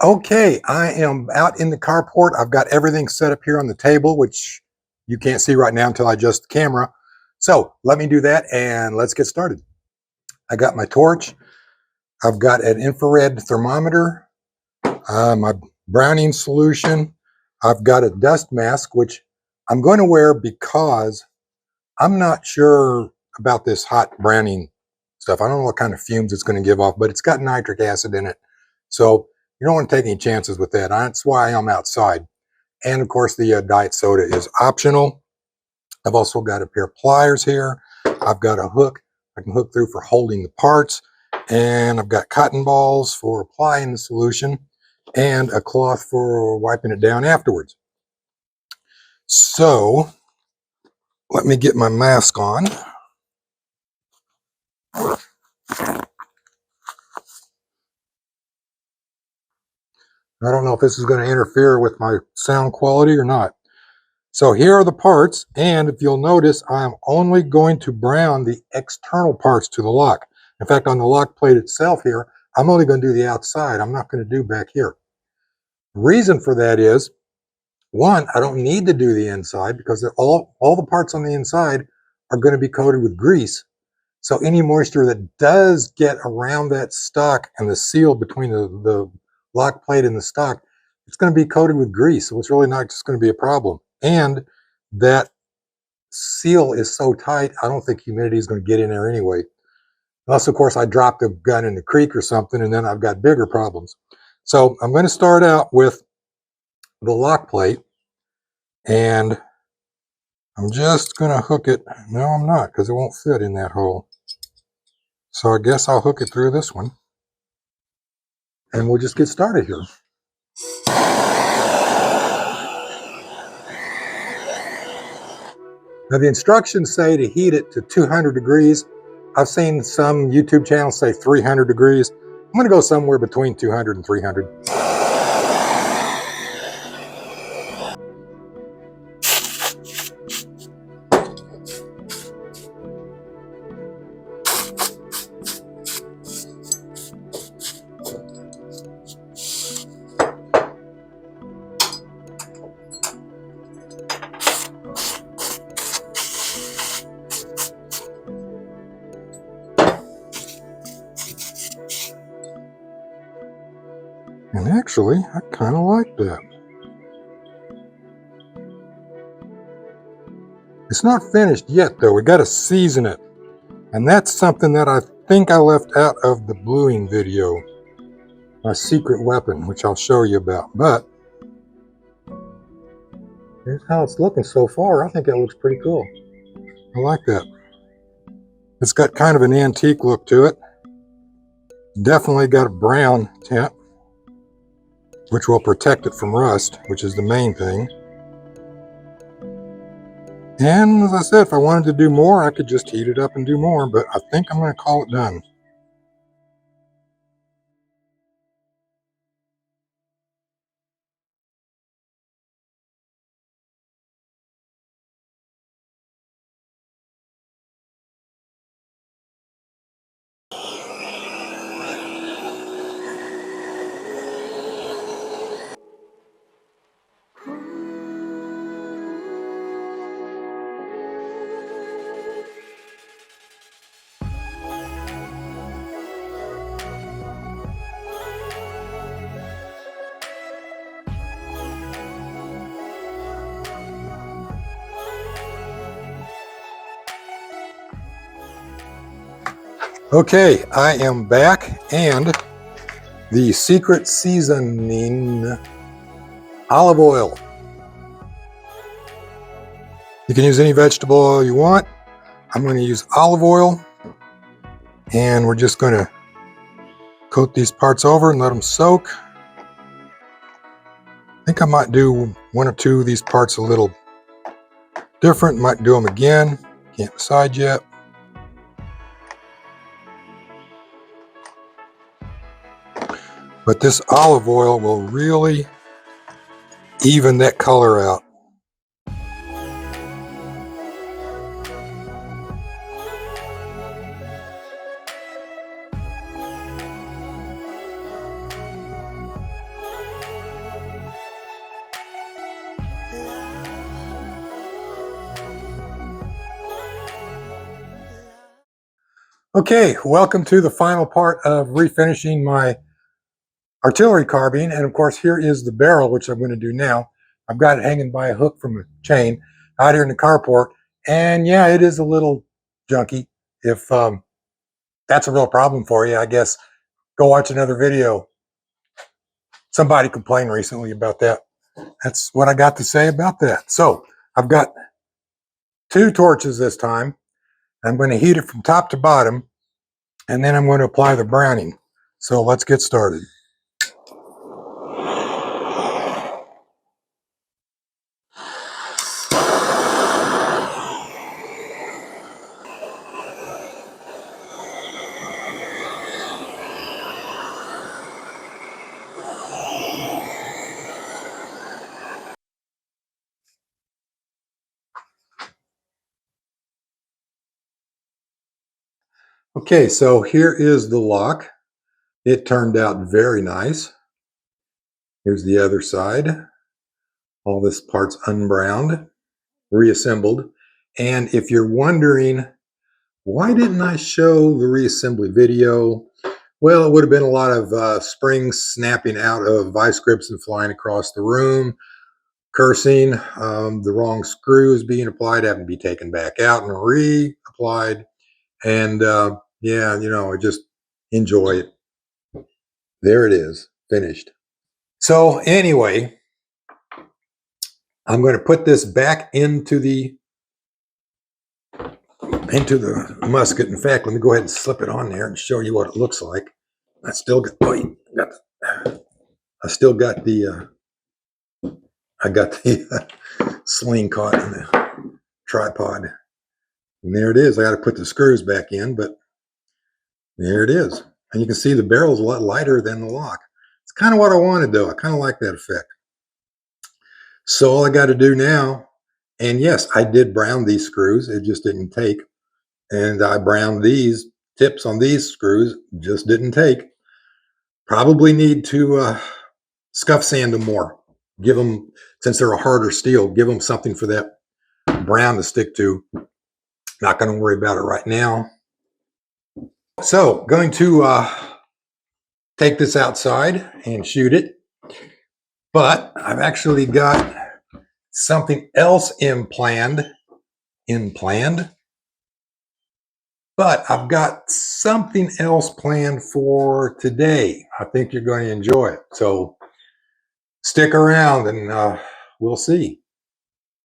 Okay, I am out in the carport. I've got everything set up here on the table, which you can't see right now until I adjust the camera. So let me do that and let's get started. I got my torch. I've got an infrared thermometer, my browning solution. I've got a dust mask, which I'm going to wear because I'm not sure about this hot browning stuff. I don't know what kind of fumes it's going to give off, but it's got nitric acid in it. So you don't want to take any chances with that. That's why I'm outside. And of course, the diet soda is optional. I've also got a pair of pliers here. I've got a hook I can hook through for holding the parts. And I've got cotton balls for applying the solution and a cloth for wiping it down afterwards. So let me get my mask on. I don't know if this is going to interfere with my sound quality or not. So here are the parts, and if you'll notice, I'm only going to brown the external parts to the lock. In fact, on the lock plate itself here, I'm only going to do the outside. I'm not going to do back here. The reason for that is, one, I don't need to do the inside because all the parts on the inside are going to be coated with grease. So any moisture that does get around that stock and the seal between the lock plate and the stock, it's going to be coated with grease. So it's really not just going to be a problem. And that seal is so tight, I don't think humidity is going to get in there anyway. Unless, of course, I dropped the gun in the creek or something, and then I've got bigger problems. So I'm going to start out with the lock plate, and I'm just going to hook it. No, I'm not, because it won't fit in that hole. So I guess I'll hook it through this one, and we'll just get started here. Now the instructions say to heat it to 200 degrees. I've seen some YouTube channels say 300 degrees. I'm going to go somewhere between 200 and 300. And actually, I kind of like that. It's not finished yet, though. We got to season it. And that's something that I think I left out of the bluing video. My secret weapon, which I'll show you about. But here's how it's looking so far. I think that looks pretty cool. I like that. It's got kind of an antique look to it. Definitely got a brown tint, which will protect it from rust, which is the main thing. And as I said, if I wanted to do more, I could just heat it up and do more, but I think I'm going to call it done. Okay, I am back, and the secret seasoning, olive oil. You can use any vegetable oil you want. I'm going to use olive oil, and we're just going to coat these parts over and let them soak. I think I might do one or two of these parts a little different. Might do them again. Can't decide yet. But this olive oil will really even that color out. Okay, welcome to the final part of refinishing my artillery carbine. And of course, here is the barrel, which I'm going to do now. I've got it hanging by a hook from a chain out here in the carport. And yeah, it is a little junky. If that's a real problem for you, I guess go watch another video. Somebody complained recently about that. That's what I got to say about that. So I've got 2 torches this time. I'm going to heat it from top to bottom, and then I'm going to apply the browning. So let's get started. Okay, so here is the lock. It turned out very nice. Here's the other side. All this part's unbrowned, reassembled. And if you're wondering, why didn't I show the reassembly video? Well, it would have been a lot of springs snapping out of vice grips and flying across the room, cursing, the wrong screws being applied, having to be taken back out and reapplied. And yeah, I just enjoy it. There it is, finished. So anyway, I'm going to put this back into the musket. In fact, let me go ahead and slip it on there and show you what it looks like. I still got the sling caught in the tripod. And there it is. I got to put the screws back in, but there it is. And you can see the barrel's a lot lighter than the lock. It's kind of what I wanted, though. I kind of like that effect. So all I got to do now, and yes, I did brown these screws. It just didn't take. And I browned these tips on these screws. Just didn't take. Probably need to scuff sand them more. Give them, since they're a harder steel, give them something for that brown to stick to. Not going to worry about it right now. So going to take this outside and shoot it. But I've actually got something else planned. But I've got something else planned for today. I think you're going to enjoy it. So stick around and we'll see.